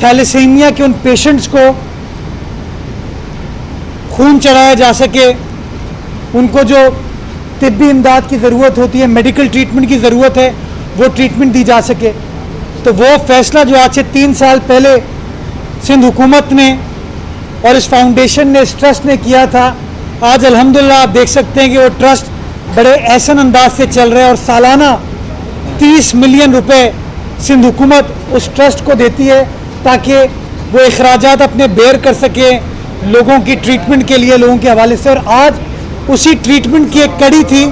Thalassaemia के उन patients को खून चढ़ाया जा सके, उनको जो तिब्बी इमदाद की ज़रूरत होती है, मेडिकल ट्रीटमेंट की ज़रूरत है, वो ट्रीटमेंट दी जा सके। तो वो फैसला जो आज से 3 साल पहले सिंध हुकूमत ने और इस फाउंडेशन ने, इस ट्रस्ट ने किया था, आज अल्हम्दुलिल्लाह आप देख सकते हैं कि वो ट्रस्ट बड़े एहसन अंदाज से चल रहे हैं और सालाना 30 मिलियन रुपए सिंध हुकूमत उस ट्रस्ट को देती है ताकि वो अखराजात अपने बेयर कर सके लोगों की ट्रीटमेंट के लिए, लोगों के हवाले से। और आज उसी ट्रीटमेंट की एक कड़ी थी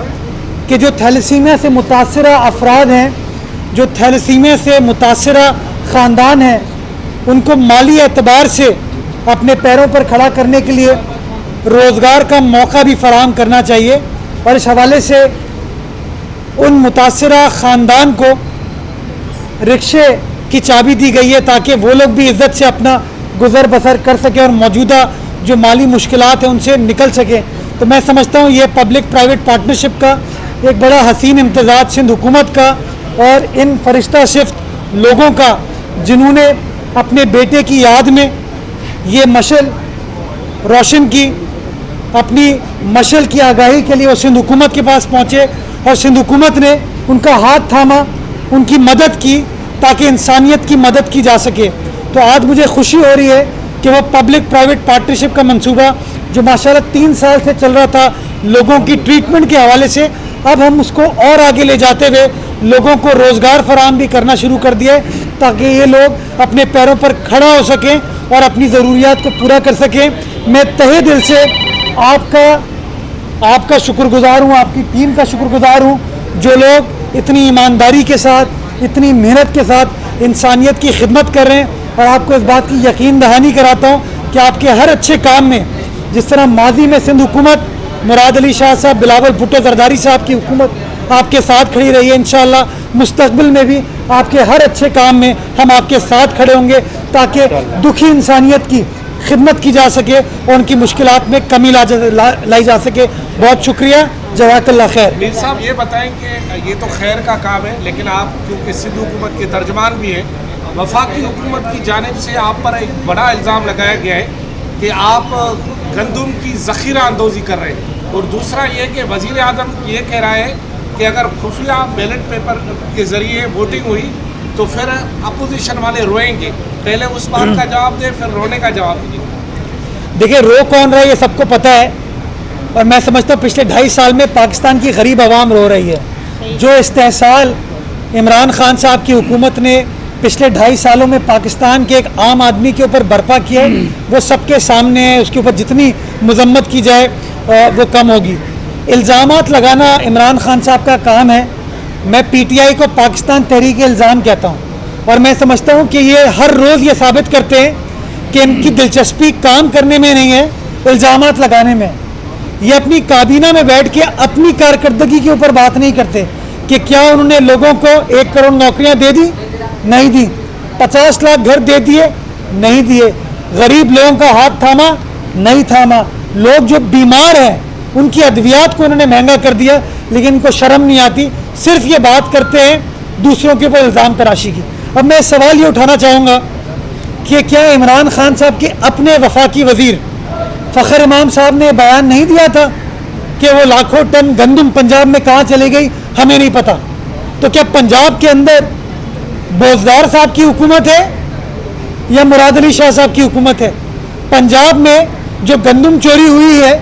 कि जो थैलेसीमिया से मुतासरा अफराद हैं, जो थैलेसीमिया से मुतासरा ख़ानदान हैं, उनको माली एतबार से अपने पैरों पर खड़ा करने के लिए रोज़गार का मौका भी फराहम करना चाहिए। और इस हवाले से उन मुतासरा ख़ानदान को रिक्शे की चाबी दी गई है ताकि वो लोग भी इज़्ज़त से अपना गुज़र बसर कर सकें और मौजूदा जो माली मुश्किलात हैं उनसे निकल सकें। तो मैं समझता हूँ ये पब्लिक प्राइवेट पार्टनरशिप का एक बड़ा हसीन इम्तज़ाज सिंध हुकूमत का और इन फरिश्ता शिफ्ट लोगों का, जिन्होंने अपने बेटे की याद में ये मशल रोशन की, अपनी मशल की आगाही के लिए वो सिंध हुकूमत के पास पहुँचे और सिंध हुकूमत ने उनका हाथ थामा, उनकी मदद की ताकि इंसानियत की मदद की जा सके। तो आज मुझे खुशी हो रही है कि वो पब्लिक प्राइवेट पार्टनरशिप का मंसूबा जो माशाल्लाह 3 साल से चल रहा था लोगों की ट्रीटमेंट के हवाले से, अब हम उसको और आगे ले जाते हुए लोगों को रोज़गार फराहम भी करना शुरू कर दिया ताकि ये लोग अपने पैरों पर खड़ा हो सकें और अपनी ज़रूरियात को पूरा कर सकें। मैं तहे दिल से आपका शुक्रगुजार हूँ, आपकी टीम का शुक्रगुजार हूँ, जो लोग इतनी ईमानदारी के साथ, इतनी मेहनत के साथ इंसानियत की खिदमत कर रहे हैं। और आपको इस बात की यकीन दहानी कराता हूँ कि आपके हर अच्छे काम में, जिस तरह माजी में सिंध हुकूमत मुराद अली शाह साहब, बिलावल भुट्टो जरदारी साहब की हुकूमत आपके साथ खड़ी रही है, इंशाअल्लाह मुस्तकबिल में भी आपके हर अच्छे काम में हम आपके साथ खड़े होंगे ताकि दुखी इंसानियत की खिदमत की जा सके और उनकी मुश्किलात में कमी लाई जा सके। बहुत शुक्रिया, जज़ाकल्लाह खैर। मीर साहब ये बताएं कि ये तो खैर का काम है, लेकिन आप क्योंकि सिंध हुकूमत के तर्जमान भी हैं, वफाकी हुकूमत की जानिब से आप पर एक बड़ा इल्ज़ाम लगाया गया है कि आप गंदम की ज़ख़ीरा अंदोज़ी कर रहे हैं, और दूसरा ये कि वज़ीर आज़म ये कह रहा है कि अगर खुफिया बैलेट पेपर के ज़रिए वोटिंग हुई तो फिर अपोजिशन वाले रोएंगे। पहले उस बात का जवाब दें, फिर रोने का जवाब दीजिए। देखिए, रो कौन रहा है ये सबको पता है, और मैं समझता हूँ पिछले 2.5 साल में पाकिस्तान की गरीब आवाम रो रही है। जो इस्तेहसाल इमरान खान साहब की हुकूमत ने पिछले 2.5 सालों में पाकिस्तान के एक आम आदमी के ऊपर बर्पा किया है, वो सबके सामने है। उसके ऊपर जितनी मजम्मत की जाए वो कम होगी। इल्ज़ामात लगाना इमरान खान साहब का काम है। मैं PTI को पाकिस्तान तहरीक इल्ज़ाम कहता हूँ, और मैं समझता हूँ कि ये हर रोज़ ये साबित करते हैं कि इनकी दिलचस्पी काम करने में नहीं है, इल्ज़ामात लगाने में। ये अपनी काबीना में बैठ के अपनी कारकर्दगी के ऊपर बात नहीं करते कि क्या उन्होंने लोगों को 1 करोड़ नौकरियाँ दे दी, नहीं दी। 50 लाख घर दे दिए, नहीं दिए। गरीब लोगों का हाथ थामा, नहीं थामा। लोग जो बीमार हैं उनकी अद्वियात को उन्होंने महंगा कर दिया, लेकिन इनको शर्म नहीं आती, सिर्फ ये बात करते हैं दूसरों के ऊपर इल्ज़ाम तराशी की। अब मैं सवाल ये उठाना चाहूँगा कि क्या इमरान खान साहब के अपने वफाकी वज़ीर फ़खर इमाम साहब ने बयान नहीं दिया था कि वो लाखों टन गंदम पंजाब में कहाँ चली गई, हमें नहीं पता? तो क्या पंजाब के अंदर बोजदार साहब की हुकूमत है या मुराद अली शाह साहब की हुकूमत है? पंजाब में जो गंदम चोरी हुई है,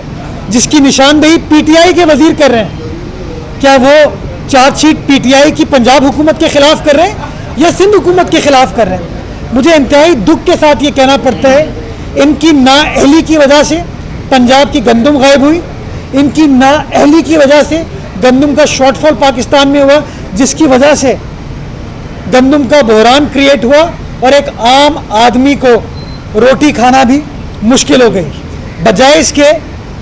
जिसकी निशानदेही PTI के वजीर कर रहे हैं, क्या वो चार्जशीट PTI की पंजाब हुकूमत के खिलाफ कर रहे हैं या सिंध हुकूमत के खिलाफ कर रहे हैं? मुझे इंतहाई दुख के साथ ये कहना पड़ता है, इनकी नाअहली की वजह से पंजाब की गंदम गायब हुई, इनकी नाअहली की वजह से गंदम का शॉर्टफॉल पाकिस्तान में हुआ, जिसकी वजह से गंदम का बहरान क्रिएट हुआ और एक आम आदमी को रोटी खाना भी मुश्किल हो गई। बजाय इसके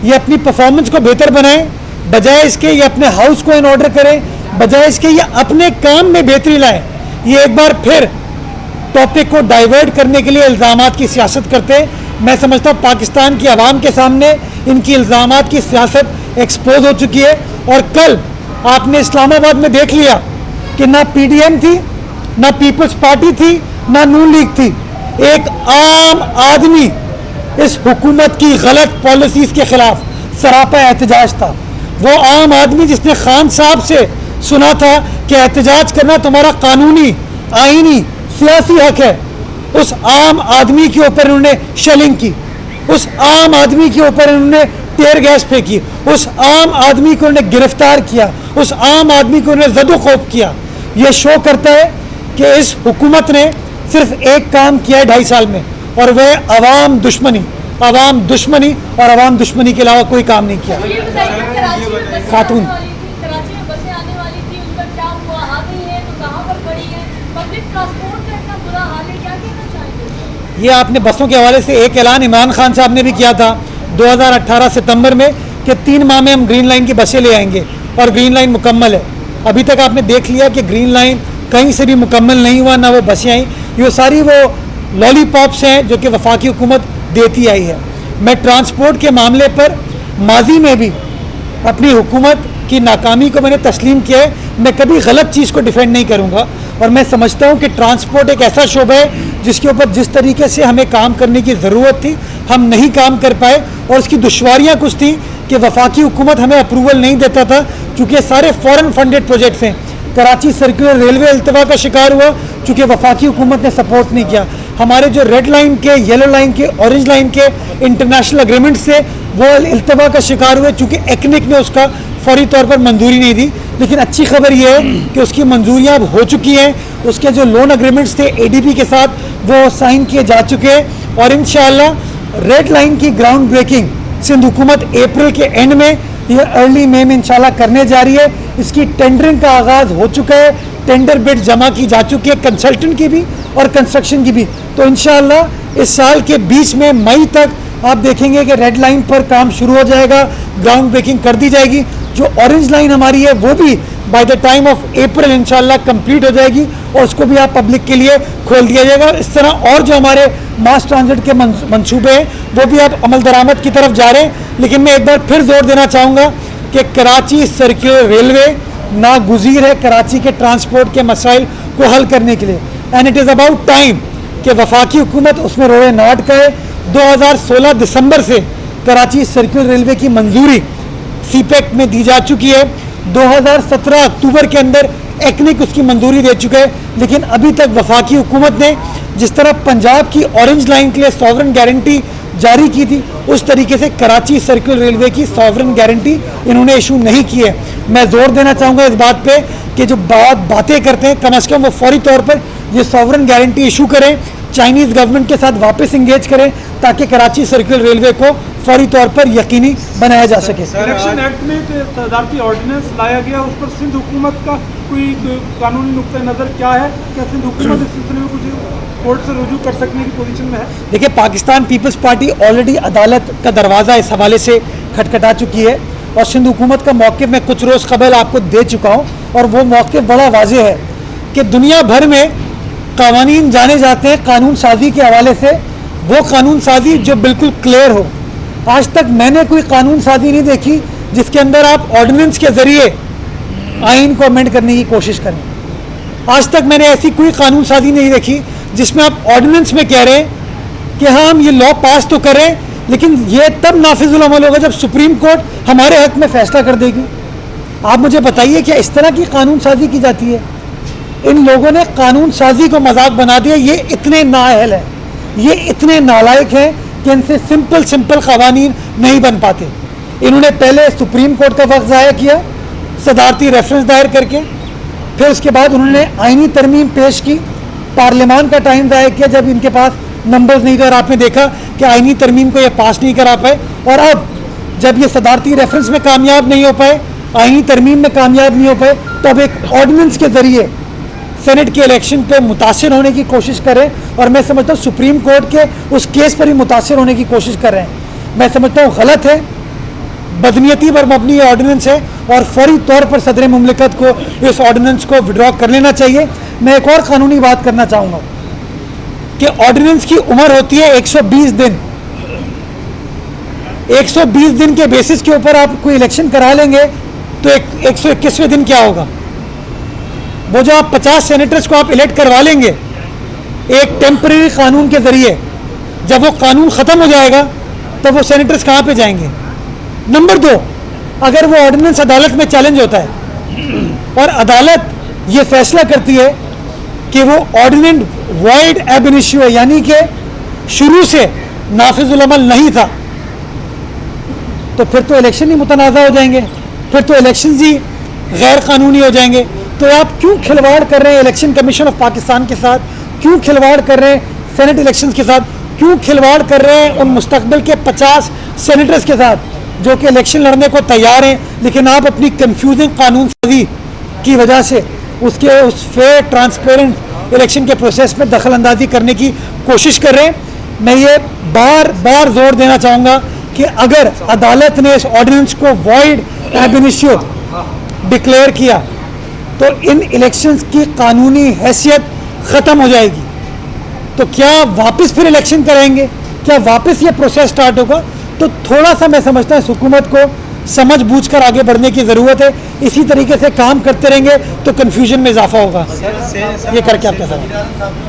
ये अपनी परफॉर्मेंस को बेहतर बनाएं, बजाय इसके ये अपने हाउस को इन ऑर्डर करें, बजाय इसके ये अपने काम में बेहतरी लाएं, ये एक बार फिर टॉपिक को डाइवर्ट करने के लिए इल्ज़ामात की सियासत करते हैं। मैं समझता हूँ पाकिस्तान की आवाम के सामने इनकी इल्ज़ामात की सियासत एक्सपोज हो चुकी है। और कल आपने इस्लामाबाद में देख लिया कि ना PDM थी, ना पीपल्स पार्टी थी, ना नून लीग थी। एक आम आदमी इस हुकूमत की गलत पॉलिसीज़ के खिलाफ सरापा एहतजाज था। वो आम आदमी जिसने खान साहब से सुना था कि एहतजाज करना तुम्हारा कानूनी, आईनी, सियासी हक है, उस आम आदमी के ऊपर इन्होंने शेलिंग की, उस आम आदमी के ऊपर इन्होंने टेयर गैस फेंकी, उस आम आदमी को उन्होंने गिरफ्तार किया, उस आम आदमी को उन्होंने ज़दोखौफ किया। ये शो करता है कि इस हुकूमत ने सिर्फ एक काम किया है 2.5 साल में, और वह अवाम दुश्मनी, अवाम दुश्मनी और अवाम दुश्मनी के अलावा कोई काम नहीं किया। खातून कराची में बसें आने वाली थी, उनका क्या हुआ? आ गई है तो कहाँ पर खड़ी है? पब्लिक ट्रांसपोर्ट का इतना बुरा हाल है, क्या कहना चाहेंगे? ये आपने बसों के हवाले से एक ऐलान इमरान खान साहब ने भी किया था 2018 सितंबर में कि 3 माह में हम ग्रीन लाइन की बसें ले आएंगे, और ग्रीन लाइन मुकम्मल है। अभी तक आपने देख लिया कि ग्रीन लाइन कहीं से भी मुकम्मल नहीं हुआ, ना वो बसें आई। ये सारी वो लॉलीपॉप्स हैं जो कि वफाकी हुकूमत देती आई है। मैं ट्रांसपोर्ट के मामले पर माजी में भी अपनी हुकूमत की नाकामी को मैंने तस्लीम किया है। मैं कभी गलत चीज़ को डिफेंड नहीं करूँगा, और मैं समझता हूँ कि ट्रांसपोर्ट एक ऐसा शोबा है जिसके ऊपर जिस तरीके से हमें काम करने की ज़रूरत थी हम नहीं काम कर पाए, और उसकी दुश्वारियाँ कुछ थी कि वफाकी हुकूमत हमें अप्रूवल नहीं देता था, चूँकि सारे फॉरेन फंडेड प्रोजेक्ट्स हैं। कराची सर्कुलर रेलवे अल्तवा का शिकार हुआ चूँकि वफाकी हुकूमत ने सपोर्ट नहीं किया। हमारे जो रेड लाइन के, येलो लाइन के, ऑरेंज लाइन के इंटरनेशनल एग्रीमेंट से वो अल्तवा का शिकार हुए चूँकि एक्निक ने उसका फौरी तौर पर मंजूरी नहीं दी। लेकिन अच्छी खबर ये है कि उसकी मंजूरियाँ अब हो चुकी हैं, उसके जो लोन एग्रीमेंट्स थे ADB के साथ वो साइन किए जा चुके हैं, और इंशाल्लाह रेड लाइन की ग्राउंड ब्रेकिंग सिंध हुकूमत अप्रैल के एंड में या अर्ली मई में इंशाल्लाह करने जा रही है। इसकी टेंडरिंग का आगाज़ हो चुका है, टेंडर बिड जमा की जा चुकी है, कंसल्टेंट की भी और कंस्ट्रक्शन की भी। तो इंशाल्लाह इस साल के बीच में मई तक आप देखेंगे कि रेड लाइन पर काम शुरू हो जाएगा, ग्राउंड ब्रेकिंग कर दी जाएगी। जो ऑरेंज लाइन हमारी है वो भी by the time of April इंशाल्लाह कंप्लीट हो जाएगी, और उसको भी आप पब्लिक के लिए खोल दिया जाएगा। इस तरह और जो हमारे मास ट्रांजिट के मंसूबे हैं वो भी अब अमल दरामद की तरफ जा रहे हैं। लेकिन मैं एक बार फिर जोर देना चाहूँगा कि कराची सर्कुलर रेलवे नागुज़ीर है कराची के ट्रांसपोर्ट के मसाइल को हल करने के लिए, and it is about time कि वफाकी हुकूमत उसमें रोए नाट करे। 2016 दिसंबर से कराची सर्कुलर रेलवे की मंजूरी CPEC में दी जा चुकी है। 2017 अक्टूबर के अंदर एक्निक उसकी मंजूरी दे चुका है, लेकिन अभी तक वफाकी हुकूमत ने जिस तरह पंजाब की ऑरेंज लाइन के लिए सॉवरन गारंटी जारी की थी, उस तरीके से कराची सर्कुलर रेलवे की सॉवरन गारंटी इन्होंने इशू नहीं की है। मैं जोर देना चाहूँगा इस बात पे कि जो बातें करते हैं कम से कम वो फौरी तौर पर ये सॉवरन गारंटी इशू करें, चाइनीज़ गवर्नमेंट के साथ वापस इंगेज करें, ताकि कराची सर्कुलर रेलवे को फौरी तौर पर यकीनी बनाया जा सके। इलेक्शन एक्ट में एक सदारती ऑर्डिनेंस लाया गया, उस पर सिंध हुकूमत का कोई कानूनी नुक्ता नज़र क्या है? क्या सिंध हुकूमत इस सिलसिले में कुछ कोर्ट से रुजू कर सकने की पोजीशन में है? देखिए, पाकिस्तान पीपल्स पार्टी ऑलरेडी अदालत का दरवाज़ा इस हवाले से खटखटा चुकी है, और सिंध हुकूमत का मौक़िफ़ मैं कुछ रोज़ कबल आपको दे चुका हूँ, और वो मौक़िफ़ बड़ा वाज़ेह है कि दुनिया भर में कानून जाने जाते हैं कानून साजी के हवाले से, वो कानून साजी जो बिल्कुल क्लियर हो। आज तक मैंने कोई कानून साजी नहीं देखी जिसके अंदर आप ऑर्डिनेंस के ज़रिए आइन को अमेंड करने की कोशिश करें। आज तक मैंने ऐसी कोई कानून साजी नहीं देखी जिसमें आप ऑर्डिनेंस में कह रहे हैं कि हाँ हम ये लॉ पास तो करें, लेकिन ये तब नाफिजुल अमल होगा जब सुप्रीम कोर्ट हमारे हक में फैसला कर देगी। आप मुझे बताइए क्या इस तरह की कानून साजी की जाती है? इन लोगों ने कानून साजी को मजाक बना दिया। ये इतने नाअहल हैं, ये इतने नालायक हैं कि इनसे सिंपल कवानीन नहीं बन पाते। इन्होंने पहले सुप्रीम कोर्ट का वक्त ज़ाया किया सदारती रेफरेंस दायर करके, फिर उसके बाद उन्होंने आइनी तरमीम पेश की, पार्लियामान का टाइम ज़ाया किया जब इनके पास नंबर्स नहीं थे, और आपने देखा कि आइनी तरमीम को ये पास नहीं करा पाए। और अब जब ये सदारती रेफरेंस में कामयाब नहीं हो पाए, आइनी तरमीम में कामयाब नहीं हो पाए, तो अब एक ऑर्डिनेंस के ज़रिए सेनेट के इलेक्शन पे मुतासिर होने की कोशिश करें, और मैं समझता हूँ सुप्रीम कोर्ट के उस केस पर ही मुतासिर होने की कोशिश कर रहे हैं। मैं समझता हूँ गलत है, बदनीयती पर मबनी ये ऑर्डिनेंस है, और फौरी तौर पर सदर मुमलिकत को इस ऑर्डिनेंस को विड्रॉ कर लेना चाहिए। मैं एक और कानूनी बात करना चाहूँगा कि ऑर्डिनेंस की उम्र होती है 120 दिन। 120 दिन के बेसिस के ऊपर आप कोई इलेक्शन करा लेंगे तो 121वें दिन क्या होगा? वो जो आप 50 सेनेटर्स को आप इलेक्ट करवा लेंगे एक टेम्परेरी कानून के ज़रिए जब वो कानून ख़त्म हो जाएगा तब वो सेनेटर्स कहाँ पे जाएंगे। नंबर 2, अगर वो ऑर्डिनेंस अदालत में चैलेंज होता है और अदालत ये फैसला करती है कि वो ऑर्डिनेंस वॉइड एब इनिशियो है, यानी कि शुरू से नाफिजुल अमल नहीं था, तो फिर तो इलेक्शन ही मुतनाज़ा हो जाएंगे, फिर तो इलेक्शन ही गैर कानूनी हो जाएंगे। तो आप क्यों खिलवाड़ कर रहे हैं इलेक्शन कमीशन ऑफ पाकिस्तान के साथ, क्यों खिलवाड़ कर रहे हैं सेनेट इलेक्शन के साथ, क्यों खिलवाड़ कर रहे हैं उन मुस्तकबिल के 50 सेनेटर्स के साथ जो कि इलेक्शन लड़ने को तैयार हैं, लेकिन आप अपनी कंफ्यूजिंग कानून साजी की वजह से उसके उस फेयर ट्रांसपेरेंट इलेक्शन के प्रोसेस में दखल अंदाजी करने की कोशिश कर रहे हैं। मैं ये बार बार जोर देना चाहूँगा कि अगर अदालत ने इस ऑर्डिनेंस को वॉइड एब इनिशियो डिक्लेयर किया तो इन इलेक्शंस की कानूनी हैसियत ख़त्म हो जाएगी। तो क्या वापस फिर इलेक्शन कराएंगे, क्या वापस ये प्रोसेस स्टार्ट होगा? तो थोड़ा सा मैं समझता हूँ हुकूमत को समझ बूझ कर आगे बढ़ने की ज़रूरत है। इसी तरीके से काम करते रहेंगे तो कन्फ्यूजन में इजाफा होगा। ये करके आपका सवाल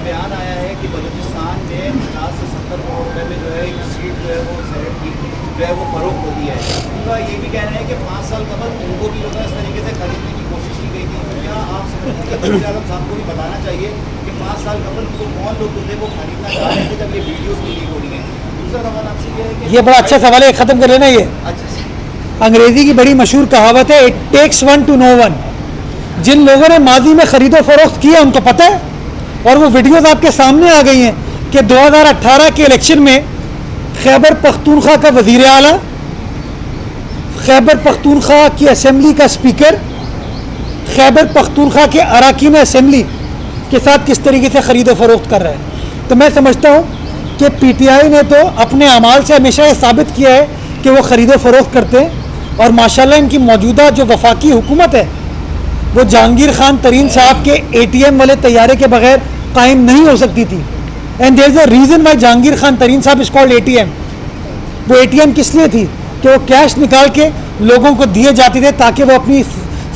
बयान आया है कि बलूचिस्तान में 50 से 70 करोड़ रुपए में जो है एक सीट जो है वो सेनेट की जो है वो फरोख्त होती है। उनका ये भी कहना है कि 5 साल कबल उनको भी जो है इस तरीके से खरीदने की कोशिश की गई थी। तो क्या आप समझते हैं वज़ीर आज़म साहब को भी बताना चाहिए कि 5 साल कबल उनको कौन लोग थे वो खरीदना चाह रहे थे जब ये वीडियोज़ भी लीक हो रही हैं? दूसरा सवाल आपसे ये है कि ये बड़ा अच्छा सवाल है, ख़त्म कर लेना। ये अंग्रेजी की बड़ी मशहूर कहावत है, it takes one to know one. जिन लोगों ने माजी में खरीदो फरोख्त किया उनको पता है, और वो वीडियोस आपके सामने आ गई हैं कि 2018 के इलेक्शन में खैबर पख्तूनख्वा का वज़ीर आला, खैबर पख्तूनख्वा की असेंबली का स्पीकर, खैबर पख्तूनख्वा के अरकान असेंबली के साथ किस तरीके से ख़रीदो फरोख्त कर रहा है। तो मैं समझता हूँ कि PTI ने तो अपने अमाल से हमेशा ये साबित किया है कि वो ख़रीदो फरोख्त करते हैं, और माशाल्लाह इनकी मौजूदा जो वफाकी हुकूमत है वो जहांगीर खान तरीन साहब के ATM वाले तैयारे के बगैर कायम नहीं हो सकती थी। And there is a reason why Jahangir Khan Tareen साहब इज़ कॉल्ड ATM। वो ATM किस लिए थी कि वो कैश निकाल के लोगों को दिए जाते थे ताकि वो अपनी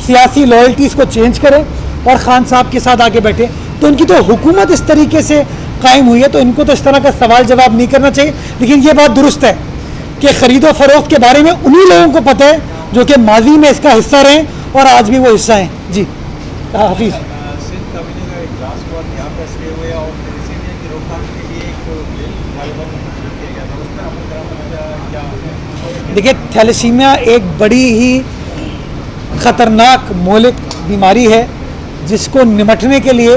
सियासी लॉयल्टीज़ को चेंज करें और खान साहब के साथ आगे बैठे। तो इनकी तो हुकूमत इस तरीके से कायम हुई है, तो इनको तो इस तरह का सवाल जवाब नहीं करना चाहिए। लेकिन ये बात दुरुस्त है कि ख़रीदो फरोख्त के बारे में उन्हीं लोगों को पता है जो कि माजी में इसका हिस्सा रहे और आज भी वो हिस्सा हैं। जी हाफिज़। सिंध कमेटी का एक ड्राफ्ट स्क्वाड यहाँ पे इसलिए हुए और थैलेसीमिया की रोकथाम के लिए एक बिल तालिबान में मंजूर किया गया था, उसमें अमल कराना क्या? देखिए, थैलेसीमिया एक बड़ी ही ख़तरनाक मौलिक बीमारी है जिसको निमटने के लिए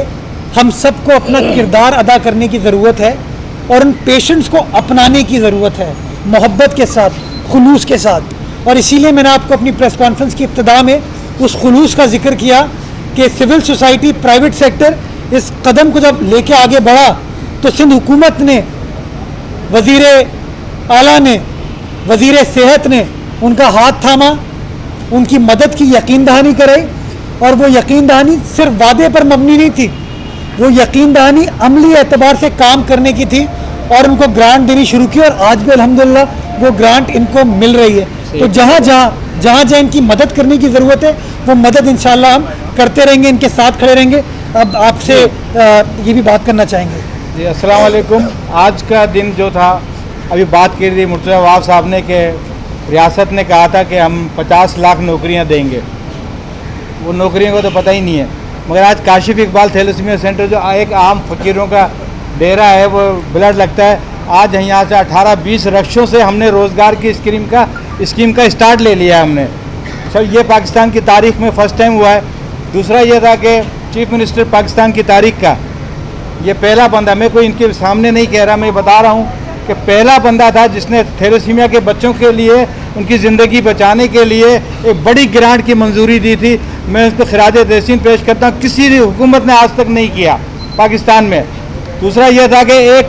हम सबको अपना किरदार अदा करने की ज़रूरत है और उन पेशेंट्स को अपनाने की ज़रूरत है, मोहब्बत के साथ, खुलूस के साथ। और इसीलिए मैंने आपको अपनी प्रेस कॉन्फ्रेंस की इब्तिदा में उस खुलूस का जिक्र किया कि सिविल सोसाइटी, प्राइवेट सेक्टर इस कदम को जब लेके आगे बढ़ा तो सिंध हुकूमत ने, वज़ीर आला ने, वज़ीर सेहत ने उनका हाथ थामा, उनकी मदद की यकीन दहानी कराई। और वो यकीन दहानी सिर्फ वादे पर मबनी नहीं थी, वो यकीन दहानी अमली एतबार से काम करने की थी और उनको ग्रांट देनी शुरू की, और आज भी अल्हम्दुलिल्लाह वो ग्रांट इनको मिल रही है। तो जहाँ जहाँ इनकी मदद करने की ज़रूरत है वो मदद इंशाअल्लाह हम करते रहेंगे, इनके साथ खड़े रहेंगे। अब आपसे ये भी बात करना चाहेंगे। जी अस्सलाम वालेकुम। आज का दिन जो था, अभी बात की थी मुर्तज़ा नवाब साहब ने कि रियासत ने कहा था कि हम 50 लाख नौकरियां देंगे, वो नौकरियों को तो पता ही नहीं है। मगर आज काशिफ इकबाल थैलेसीमिया सेंटर जो एक आम फ़कीरों का डेरा है, वो ब्लड लगता है। आज यहाँ से 18-20 रक्षों से हमने रोज़गार की स्कीम का स्टार्ट ले लिया हमने। सर ये पाकिस्तान की तारीख़ में फ़र्स्ट टाइम हुआ है। दूसरा ये था कि चीफ़ मिनिस्टर पाकिस्तान की तारीख़ का ये पहला बंदा, मैं कोई इनके सामने नहीं कह रहा, मैं बता रहा हूँ कि पहला बंदा था जिसने थैलेसीमिया के बच्चों के लिए, उनकी ज़िंदगी बचाने के लिए एक बड़ी ग्रांट की मंजूरी दी थी। मैं उसको खिराज तहसीन पेश करता हूँ, किसी हुकूमत ने आज तक नहीं किया पाकिस्तान में। दूसरा यह था कि एक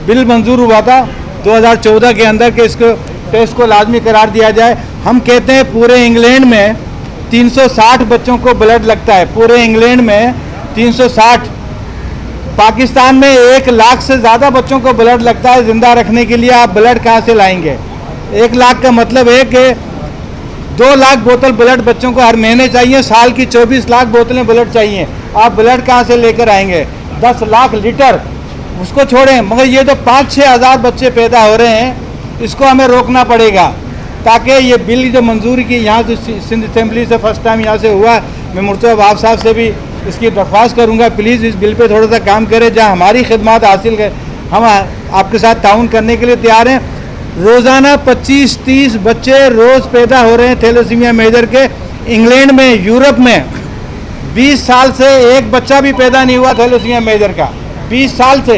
बिल मंजूर हुआ था 2014 के अंदर कि इसको टेस्ट को लाजमी करार दिया जाए। हम कहते हैं पूरे इंग्लैंड में 360 बच्चों को ब्लड लगता है, पूरे इंग्लैंड में 360। पाकिस्तान में 1 लाख से ज़्यादा बच्चों को ब्लड लगता है ज़िंदा रखने के लिए। आप ब्लड कहाँ से लाएंगे? 1 लाख का मतलब है कि 2 लाख बोतल ब्लड बच्चों को हर महीने चाहिए, साल की 24 लाख बोतलें ब्लड चाहिए। आप ब्लड कहाँ से लेकर आएंगे? 10 लाख लीटर उसको छोड़ें, मगर ये जो 5-6 हज़ार बच्चे पैदा हो रहे हैं, इसको हमें रोकना पड़ेगा, ताकि ये बिल जो मंजूरी की यहाँ से सिंध असेंबली से फर्स्ट टाइम यहाँ से हुआ। मैं मुर्तज़ा वाफ साहब से भी इसकी दरख्वास्त करूँगा, प्लीज़ इस बिल पे थोड़ा सा काम करें, जहाँ हमारी खिदमत हासिल है हम आपके साथ ताउन करने के लिए तैयार हैं। रोज़ाना 25-30 बच्चे रोज़ पैदा हो रहे हैं थैलेसीमिया मेजर के। इंग्लैंड में, यूरोप में 20 साल से एक बच्चा भी पैदा नहीं हुआ थैलेसीमिया मेजर का, 20 साल से।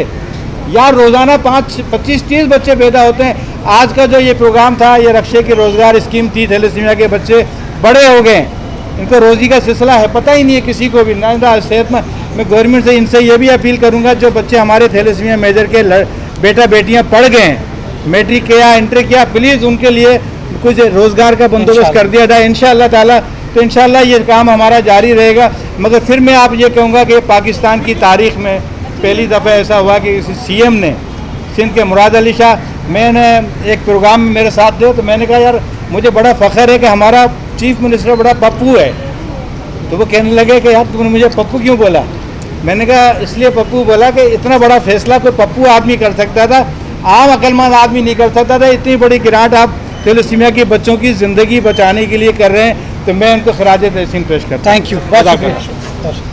यार रोज़ाना 25-30 बच्चे पैदा होते हैं। आज का जो ये प्रोग्राम था, ये रक्षे की रोज़गार स्कीम थी, थैलेसीमिया के बच्चे बड़े हो गए, इनको रोज़ी का सिलसिला है, पता ही नहीं है किसी को भी ना सेहत में। मैं गवर्नमेंट से इनसे ये भी अपील करूँगा, जो बच्चे हमारे थैलेसीमिया मेजर के बेटा बेटियाँ पढ़ गए हैं, मैट्रिक किया, इंटर किया, प्लीज़ उनके लिए कुछ रोज़गार का बंदोबस्त कर दिया जाए इंशाअल्लाह ताला। तो इंशाअल्लाह ये काम हमारा जारी रहेगा। मगर फिर मैं आप ये कहूँगा कि पाकिस्तान की तारीख़ में पहली दफ़ा ऐसा हुआ कि CM ने, सिंध के मुराद अली शाह, मैंने एक प्रोग्राम में मेरे साथ थे, तो मैंने कहा यार मुझे बड़ा फ़ख्र है कि हमारा चीफ मिनिस्टर बड़ा पप्पू है। तो वो कहने लगे कि यार तुमने मुझे पप्पू क्यों बोला? मैंने कहा इसलिए पप्पू बोला कि इतना बड़ा फैसला कोई पप्पू आदमी कर सकता था, आम अक्लमंद आदमी नहीं कर सकता था। इतनी बड़ी ग्रांट आप थैलेसीमिया के बच्चों की ज़िंदगी बचाने के लिए कर रहे हैं, तो मैं उनको खराज तहसीन पेश करता हूँ। थैंक यू, बहुत शुक्रिया।